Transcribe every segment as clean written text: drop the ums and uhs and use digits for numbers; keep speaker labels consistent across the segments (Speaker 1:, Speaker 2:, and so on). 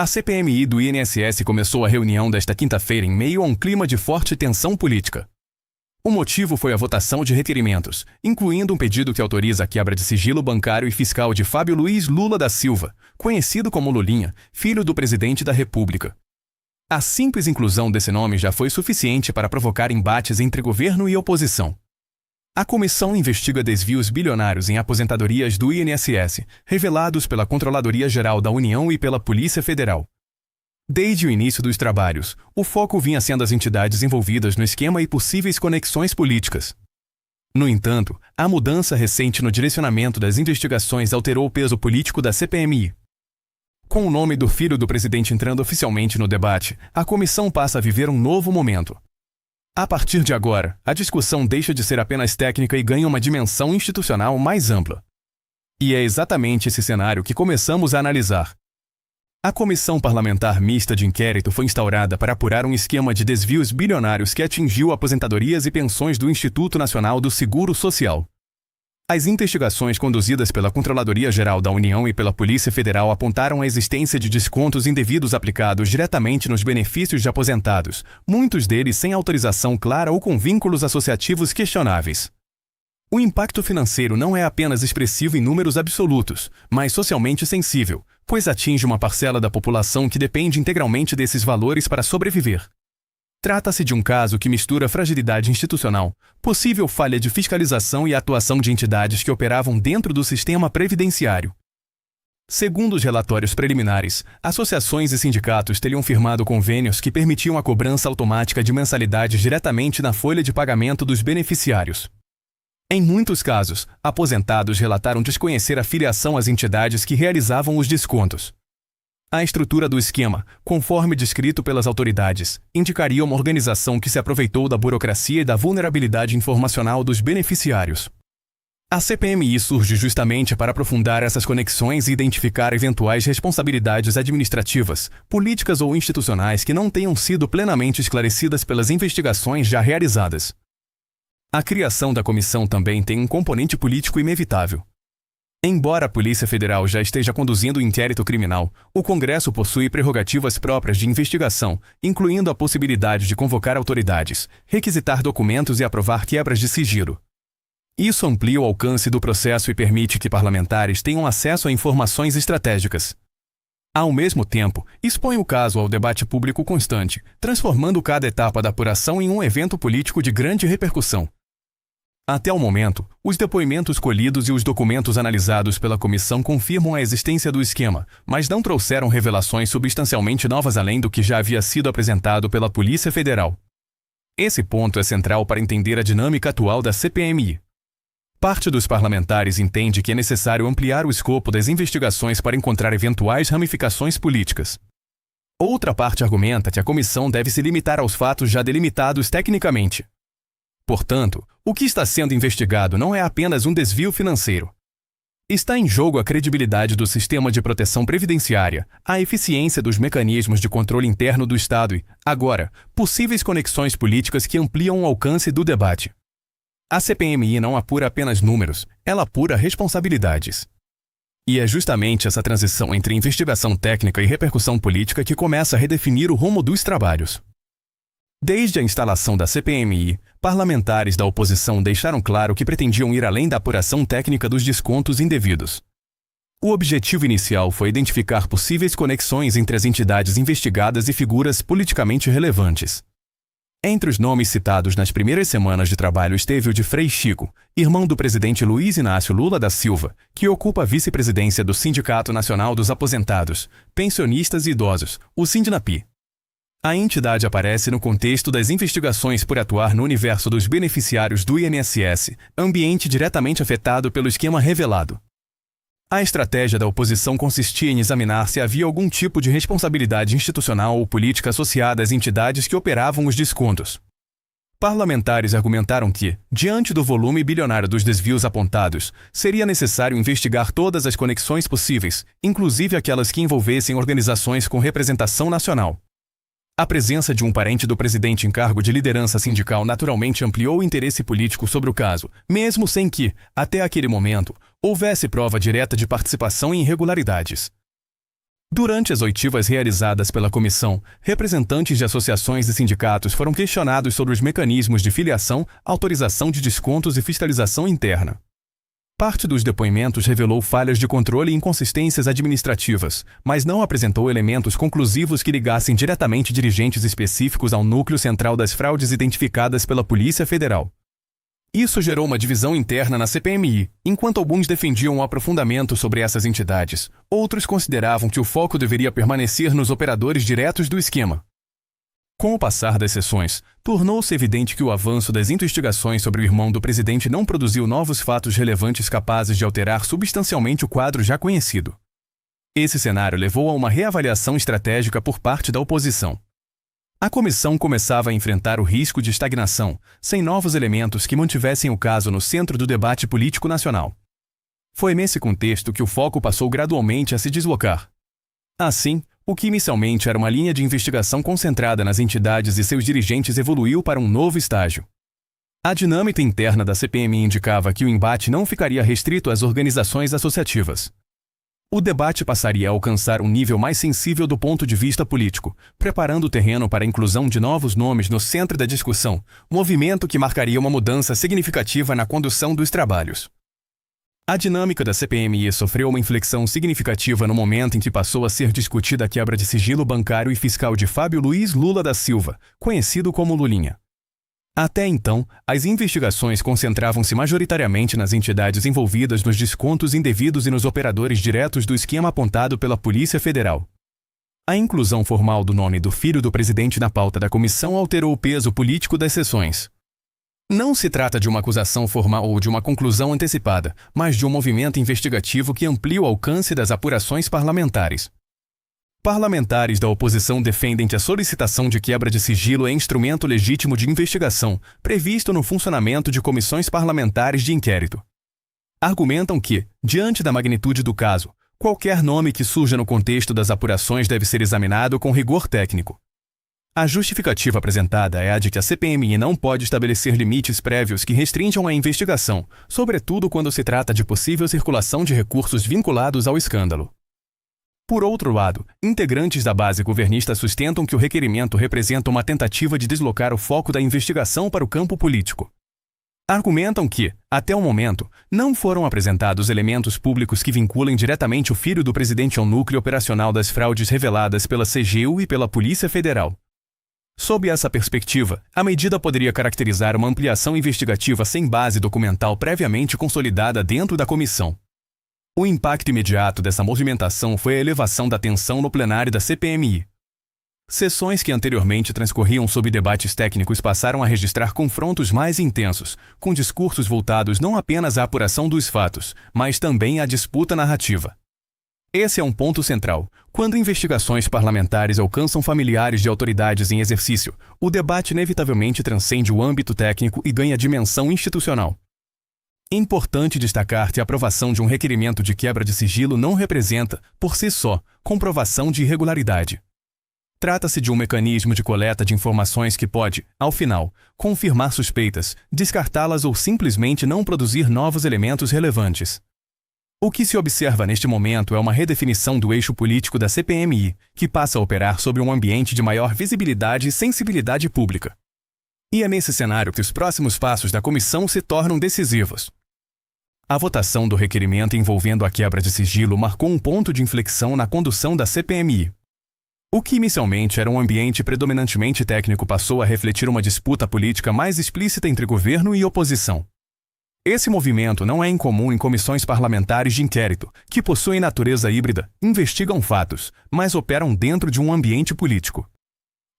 Speaker 1: A CPMI do INSS começou a reunião desta quinta-feira em meio a um clima de forte tensão política. O motivo foi a votação de requerimentos, incluindo um pedido que autoriza a quebra de sigilo bancário e fiscal de Fábio Luiz Lula da Silva, conhecido como Lulinha, filho do presidente da República. A simples inclusão desse nome já foi suficiente para provocar embates entre governo e oposição. A comissão investiga desvios bilionários em aposentadorias do INSS, revelados pela Controladoria Geral da União e pela Polícia Federal. Desde o início dos trabalhos, o foco vinha sendo as entidades envolvidas no esquema e possíveis conexões políticas. No entanto, a mudança recente no direcionamento das investigações alterou o peso político da CPMI. Com o nome do filho do presidente entrando oficialmente no debate, a comissão passa a viver um novo momento. A partir de agora, a discussão deixa de ser apenas técnica e ganha uma dimensão institucional mais ampla. E é exatamente esse cenário que começamos a analisar. A Comissão Parlamentar Mista de Inquérito foi instaurada para apurar um esquema de desvios bilionários que atingiu aposentadorias e pensões do Instituto Nacional do Seguro Social. As investigações conduzidas pela Controladoria Geral da União e pela Polícia Federal apontaram a existência de descontos indevidos aplicados diretamente nos benefícios de aposentados, muitos deles sem autorização clara ou com vínculos associativos questionáveis. O impacto financeiro não é apenas expressivo em números absolutos, mas socialmente sensível, pois atinge uma parcela da população que depende integralmente desses valores para sobreviver. Trata-se de um caso que mistura fragilidade institucional, possível falha de fiscalização e atuação de entidades que operavam dentro do sistema previdenciário. Segundo os relatórios preliminares, associações e sindicatos teriam firmado convênios que permitiam a cobrança automática de mensalidades diretamente na folha de pagamento dos beneficiários. Em muitos casos, aposentados relataram desconhecer a filiação às entidades que realizavam os descontos. A estrutura do esquema, conforme descrito pelas autoridades, indicaria uma organização que se aproveitou da burocracia e da vulnerabilidade informacional dos beneficiários. A CPMI surge justamente para aprofundar essas conexões e identificar eventuais responsabilidades administrativas, políticas ou institucionais que não tenham sido plenamente esclarecidas pelas investigações já realizadas. A criação da comissão também tem um componente político inevitável. Embora a Polícia Federal já esteja conduzindo o inquérito criminal, o Congresso possui prerrogativas próprias de investigação, incluindo a possibilidade de convocar autoridades, requisitar documentos e aprovar quebras de sigilo. Isso amplia o alcance do processo e permite que parlamentares tenham acesso a informações estratégicas. Ao mesmo tempo, expõe o caso ao debate público constante, transformando cada etapa da apuração em um evento político de grande repercussão. Até o momento, os depoimentos colhidos e os documentos analisados pela comissão confirmam a existência do esquema, mas não trouxeram revelações substancialmente novas além do que já havia sido apresentado pela Polícia Federal. Esse ponto é central para entender a dinâmica atual da CPMI. Parte dos parlamentares entende que é necessário ampliar o escopo das investigações para encontrar eventuais ramificações políticas. Outra parte argumenta que a comissão deve se limitar aos fatos já delimitados tecnicamente. Portanto, o que está sendo investigado não é apenas um desvio financeiro. Está em jogo a credibilidade do sistema de proteção previdenciária, a eficiência dos mecanismos de controle interno do Estado e, agora, possíveis conexões políticas que ampliam o alcance do debate. A CPMI não apura apenas números, ela apura responsabilidades. E é justamente essa transição entre investigação técnica e repercussão política que começa a redefinir o rumo dos trabalhos. Desde a instalação da CPMI, parlamentares da oposição deixaram claro que pretendiam ir além da apuração técnica dos descontos indevidos. O objetivo inicial foi identificar possíveis conexões entre as entidades investigadas e figuras politicamente relevantes. Entre os nomes citados nas primeiras semanas de trabalho esteve o de Frei Chico, irmão do presidente Luiz Inácio Lula da Silva, que ocupa a vice-presidência do Sindicato Nacional dos Aposentados, Pensionistas e Idosos, o Sindnapi. A entidade aparece no contexto das investigações por atuar no universo dos beneficiários do INSS, ambiente diretamente afetado pelo esquema revelado. A estratégia da oposição consistia em examinar se havia algum tipo de responsabilidade institucional ou política associada às entidades que operavam os descontos. Parlamentares argumentaram que, diante do volume bilionário dos desvios apontados, seria necessário investigar todas as conexões possíveis, inclusive aquelas que envolvessem organizações com representação nacional. A presença de um parente do presidente em cargo de liderança sindical naturalmente ampliou o interesse político sobre o caso, mesmo sem que, até aquele momento, houvesse prova direta de participação em irregularidades. Durante as oitivas realizadas pela comissão, representantes de associações e sindicatos foram questionados sobre os mecanismos de filiação, autorização de descontos e fiscalização interna. Parte dos depoimentos revelou falhas de controle e inconsistências administrativas, mas não apresentou elementos conclusivos que ligassem diretamente dirigentes específicos ao núcleo central das fraudes identificadas pela Polícia Federal. Isso gerou uma divisão interna na CPMI, enquanto alguns defendiam um aprofundamento sobre essas entidades, outros consideravam que o foco deveria permanecer nos operadores diretos do esquema. Com o passar das sessões, tornou-se evidente que o avanço das investigações sobre o irmão do presidente não produziu novos fatos relevantes capazes de alterar substancialmente o quadro já conhecido. Esse cenário levou a uma reavaliação estratégica por parte da oposição. A comissão começava a enfrentar o risco de estagnação, sem novos elementos que mantivessem o caso no centro do debate político nacional. Foi nesse contexto que o foco passou gradualmente a se deslocar. Assim, o que inicialmente era uma linha de investigação concentrada nas entidades e seus dirigentes evoluiu para um novo estágio. A dinâmica interna da CPMI indicava que o embate não ficaria restrito às organizações associativas. O debate passaria a alcançar um nível mais sensível do ponto de vista político, preparando o terreno para a inclusão de novos nomes no centro da discussão, movimento que marcaria uma mudança significativa na condução dos trabalhos. A dinâmica da CPMI sofreu uma inflexão significativa no momento em que passou a ser discutida a quebra de sigilo bancário e fiscal de Fábio Luiz Lula da Silva, conhecido como Lulinha. Até então, as investigações concentravam-se majoritariamente nas entidades envolvidas nos descontos indevidos e nos operadores diretos do esquema apontado pela Polícia Federal. A inclusão formal do nome do filho do presidente na pauta da comissão alterou o peso político das sessões. Não se trata de uma acusação formal ou de uma conclusão antecipada, mas de um movimento investigativo que amplia o alcance das apurações parlamentares. Parlamentares da oposição defendem que a solicitação de quebra de sigilo é instrumento legítimo de investigação, previsto no funcionamento de comissões parlamentares de inquérito. Argumentam que, diante da magnitude do caso, qualquer nome que surja no contexto das apurações deve ser examinado com rigor técnico. A justificativa apresentada é a de que a CPMI não pode estabelecer limites prévios que restringam a investigação, sobretudo quando se trata de possível circulação de recursos vinculados ao escândalo. Por outro lado, integrantes da base governista sustentam que o requerimento representa uma tentativa de deslocar o foco da investigação para o campo político. Argumentam que, até o momento, não foram apresentados elementos públicos que vinculem diretamente o filho do presidente ao núcleo operacional das fraudes reveladas pela CGU e pela Polícia Federal. Sob essa perspectiva, a medida poderia caracterizar uma ampliação investigativa sem base documental previamente consolidada dentro da comissão. O impacto imediato dessa movimentação foi a elevação da tensão no plenário da CPMI. Sessões que anteriormente transcorriam sob debates técnicos passaram a registrar confrontos mais intensos, com discursos voltados não apenas à apuração dos fatos, mas também à disputa narrativa. Esse é um ponto central. Quando investigações parlamentares alcançam familiares de autoridades em exercício, o debate inevitavelmente transcende o âmbito técnico e ganha dimensão institucional. É importante destacar que a aprovação de um requerimento de quebra de sigilo não representa, por si só, comprovação de irregularidade. Trata-se de um mecanismo de coleta de informações que pode, ao final, confirmar suspeitas, descartá-las ou simplesmente não produzir novos elementos relevantes. O que se observa neste momento é uma redefinição do eixo político da CPMI, que passa a operar sobre um ambiente de maior visibilidade e sensibilidade pública. E é nesse cenário que os próximos passos da comissão se tornam decisivos. A votação do requerimento envolvendo a quebra de sigilo marcou um ponto de inflexão na condução da CPMI. O que inicialmente era um ambiente predominantemente técnico passou a refletir uma disputa política mais explícita entre governo e oposição. Esse movimento não é incomum em comissões parlamentares de inquérito, que possuem natureza híbrida, investigam fatos, mas operam dentro de um ambiente político.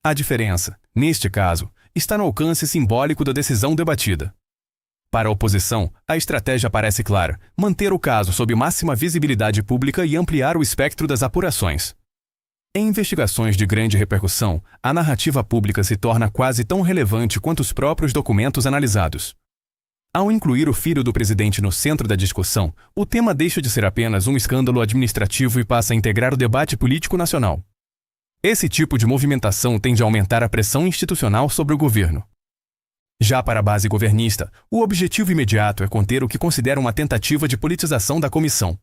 Speaker 1: A diferença, neste caso, está no alcance simbólico da decisão debatida. Para a oposição, a estratégia parece clara: manter o caso sob máxima visibilidade pública e ampliar o espectro das apurações. Em investigações de grande repercussão, a narrativa pública se torna quase tão relevante quanto os próprios documentos analisados. Ao incluir o filho do presidente no centro da discussão, o tema deixa de ser apenas um escândalo administrativo e passa a integrar o debate político nacional. Esse tipo de movimentação tende a aumentar a pressão institucional sobre o governo. Já para a base governista, o objetivo imediato é conter o que considera uma tentativa de politização da comissão.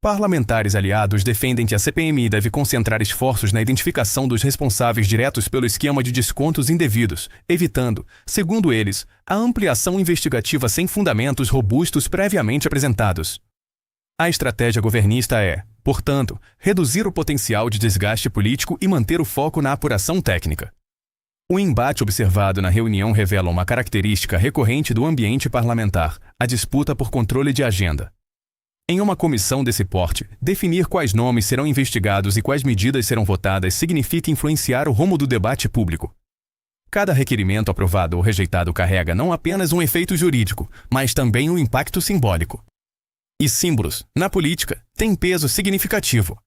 Speaker 1: Parlamentares aliados defendem que a CPMI deve concentrar esforços na identificação dos responsáveis diretos pelo esquema de descontos indevidos, evitando, segundo eles, a ampliação investigativa sem fundamentos robustos previamente apresentados. A estratégia governista é, portanto, reduzir o potencial de desgaste político e manter o foco na apuração técnica. O embate observado na reunião revela uma característica recorrente do ambiente parlamentar: a disputa por controle de agenda. Em uma comissão desse porte, definir quais nomes serão investigados e quais medidas serão votadas significa influenciar o rumo do debate público. Cada requerimento aprovado ou rejeitado carrega não apenas um efeito jurídico, mas também um impacto simbólico. E símbolos, na política, têm peso significativo.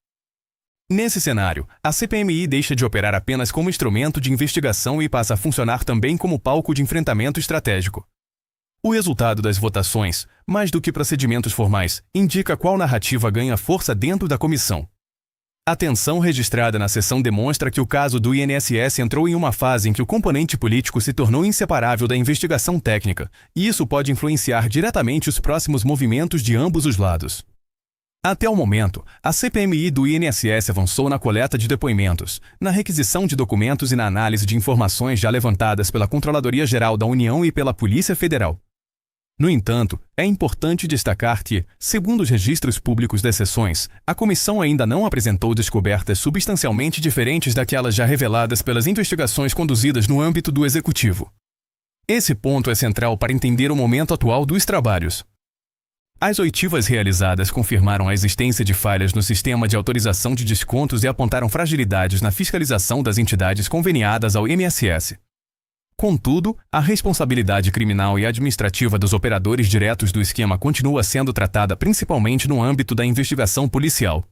Speaker 1: Nesse cenário, a CPMI deixa de operar apenas como instrumento de investigação e passa a funcionar também como palco de enfrentamento estratégico. O resultado das votações, mais do que procedimentos formais, indica qual narrativa ganha força dentro da comissão. A tensão registrada na sessão demonstra que o caso do INSS entrou em uma fase em que o componente político se tornou inseparável da investigação técnica, e isso pode influenciar diretamente os próximos movimentos de ambos os lados. Até o momento, a CPMI do INSS avançou na coleta de depoimentos, na requisição de documentos e na análise de informações já levantadas pela Controladoria Geral da União e pela Polícia Federal. No entanto, é importante destacar que, segundo os registros públicos das sessões, a comissão ainda não apresentou descobertas substancialmente diferentes daquelas já reveladas pelas investigações conduzidas no âmbito do Executivo. Esse ponto é central para entender o momento atual dos trabalhos. As oitivas realizadas confirmaram a existência de falhas no sistema de autorização de descontos e apontaram fragilidades na fiscalização das entidades conveniadas ao INSS. Contudo, a responsabilidade criminal e administrativa dos operadores diretos do esquema continua sendo tratada principalmente no âmbito da investigação policial.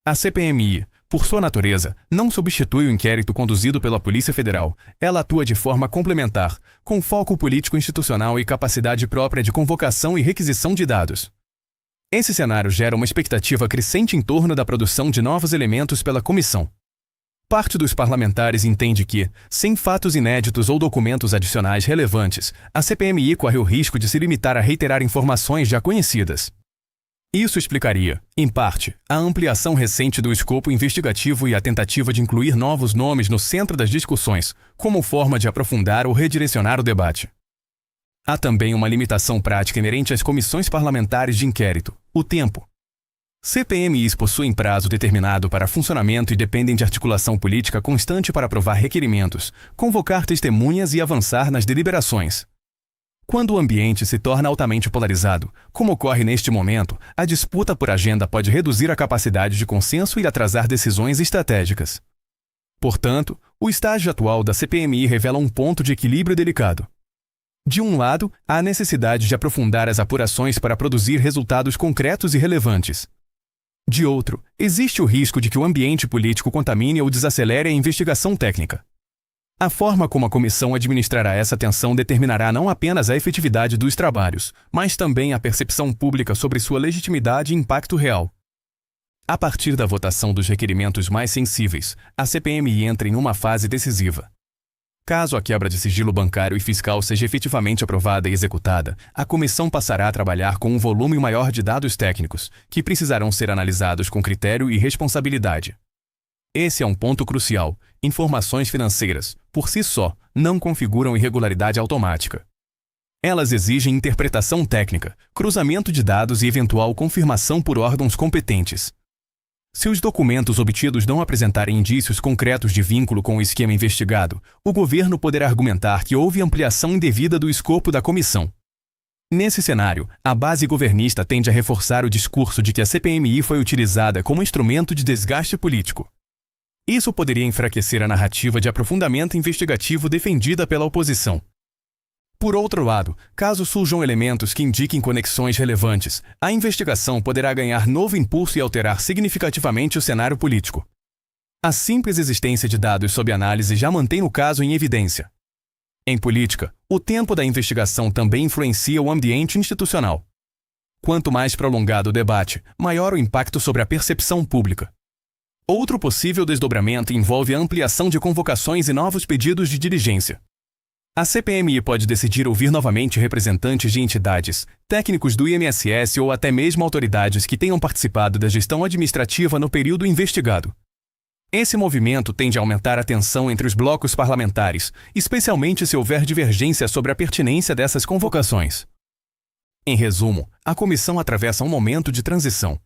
Speaker 1: A CPMI, por sua natureza, não substitui o inquérito conduzido pela Polícia Federal. Ela atua de forma complementar, com foco político-institucional e capacidade própria de convocação e requisição de dados. Esse cenário gera uma expectativa crescente em torno da produção de novos elementos pela comissão. Parte dos parlamentares entende que, sem fatos inéditos ou documentos adicionais relevantes, a CPMI corre o risco de se limitar a reiterar informações já conhecidas. Isso explicaria, em parte, a ampliação recente do escopo investigativo e a tentativa de incluir novos nomes no centro das discussões, como forma de aprofundar ou redirecionar o debate. Há também uma limitação prática inerente às comissões parlamentares de inquérito: o tempo. CPMIs possuem prazo determinado para funcionamento e dependem de articulação política constante para aprovar requerimentos, convocar testemunhas e avançar nas deliberações. Quando o ambiente se torna altamente polarizado, como ocorre neste momento, a disputa por agenda pode reduzir a capacidade de consenso e atrasar decisões estratégicas. Portanto, o estágio atual da CPMI revela um ponto de equilíbrio delicado. De um lado, há a necessidade de aprofundar as apurações para produzir resultados concretos e relevantes. De outro, existe o risco de que o ambiente político contamine ou desacelere a investigação técnica. A forma como a comissão administrará essa tensão determinará não apenas a efetividade dos trabalhos, mas também a percepção pública sobre sua legitimidade e impacto real. A partir da votação dos requerimentos mais sensíveis, a CPMI entra em uma fase decisiva. Caso a quebra de sigilo bancário e fiscal seja efetivamente aprovada e executada, a comissão passará a trabalhar com um volume maior de dados técnicos, que precisarão ser analisados com critério e responsabilidade. Esse é um ponto crucial. Informações financeiras, por si só, não configuram irregularidade automática. Elas exigem interpretação técnica, cruzamento de dados e eventual confirmação por órgãos competentes. Se os documentos obtidos não apresentarem indícios concretos de vínculo com o esquema investigado, o governo poderá argumentar que houve ampliação indevida do escopo da comissão. Nesse cenário, a base governista tende a reforçar o discurso de que a CPMI foi utilizada como instrumento de desgaste político. Isso poderia enfraquecer a narrativa de aprofundamento investigativo defendida pela oposição. Por outro lado, caso surjam elementos que indiquem conexões relevantes, a investigação poderá ganhar novo impulso e alterar significativamente o cenário político. A simples existência de dados sob análise já mantém o caso em evidência. Em política, o tempo da investigação também influencia o ambiente institucional. Quanto mais prolongado o debate, maior o impacto sobre a percepção pública. Outro possível desdobramento envolve a ampliação de convocações e novos pedidos de diligência. A CPMI pode decidir ouvir novamente representantes de entidades, técnicos do INSS ou até mesmo autoridades que tenham participado da gestão administrativa no período investigado. Esse movimento tende a aumentar a tensão entre os blocos parlamentares, especialmente se houver divergência sobre a pertinência dessas convocações. Em resumo, a comissão atravessa um momento de transição.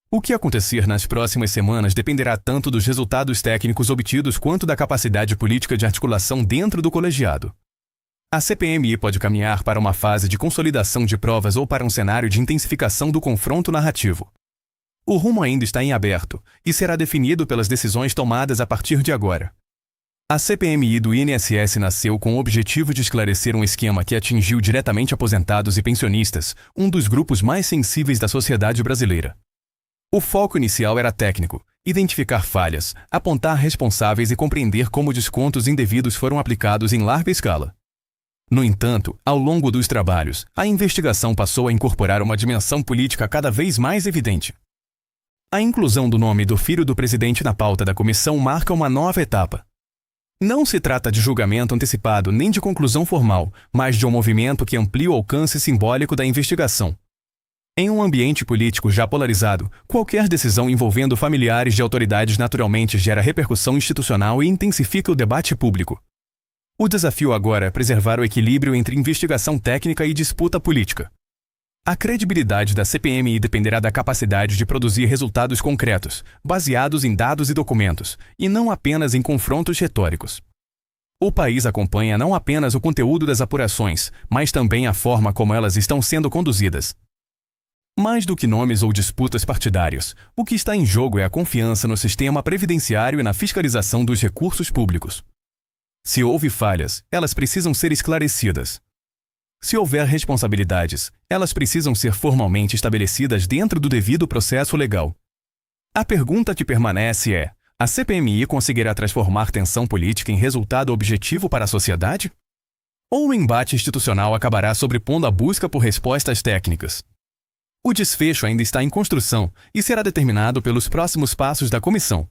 Speaker 1: O que acontecer nas próximas semanas dependerá tanto dos resultados técnicos obtidos quanto da capacidade política de articulação dentro do colegiado. A CPMI pode caminhar para uma fase de consolidação de provas ou para um cenário de intensificação do confronto narrativo. O rumo ainda está em aberto e será definido pelas decisões tomadas a partir de agora. A CPMI do INSS nasceu com o objetivo de esclarecer um esquema que atingiu diretamente aposentados e pensionistas, um dos grupos mais sensíveis da sociedade brasileira. O foco inicial era técnico, identificar falhas, apontar responsáveis e compreender como descontos indevidos foram aplicados em larga escala. No entanto, ao longo dos trabalhos, a investigação passou a incorporar uma dimensão política cada vez mais evidente. A inclusão do nome do filho do presidente na pauta da comissão marca uma nova etapa. Não se trata de julgamento antecipado nem de conclusão formal, mas de um movimento que amplia o alcance simbólico da investigação. Em um ambiente político já polarizado, qualquer decisão envolvendo familiares de autoridades naturalmente gera repercussão institucional e intensifica o debate público. O desafio agora é preservar o equilíbrio entre investigação técnica e disputa política. A credibilidade da CPMI dependerá da capacidade de produzir resultados concretos, baseados em dados e documentos, e não apenas em confrontos retóricos. O país acompanha não apenas o conteúdo das apurações, mas também a forma como elas estão sendo conduzidas. Mais do que nomes ou disputas partidárias, o que está em jogo é a confiança no sistema previdenciário e na fiscalização dos recursos públicos. Se houve falhas, elas precisam ser esclarecidas. Se houver responsabilidades, elas precisam ser formalmente estabelecidas dentro do devido processo legal. A pergunta que permanece é: a CPMI conseguirá transformar tensão política em resultado objetivo para a sociedade? Ou o embate institucional acabará sobrepondo a busca por respostas técnicas? O desfecho ainda está em construção e será determinado pelos próximos passos da comissão.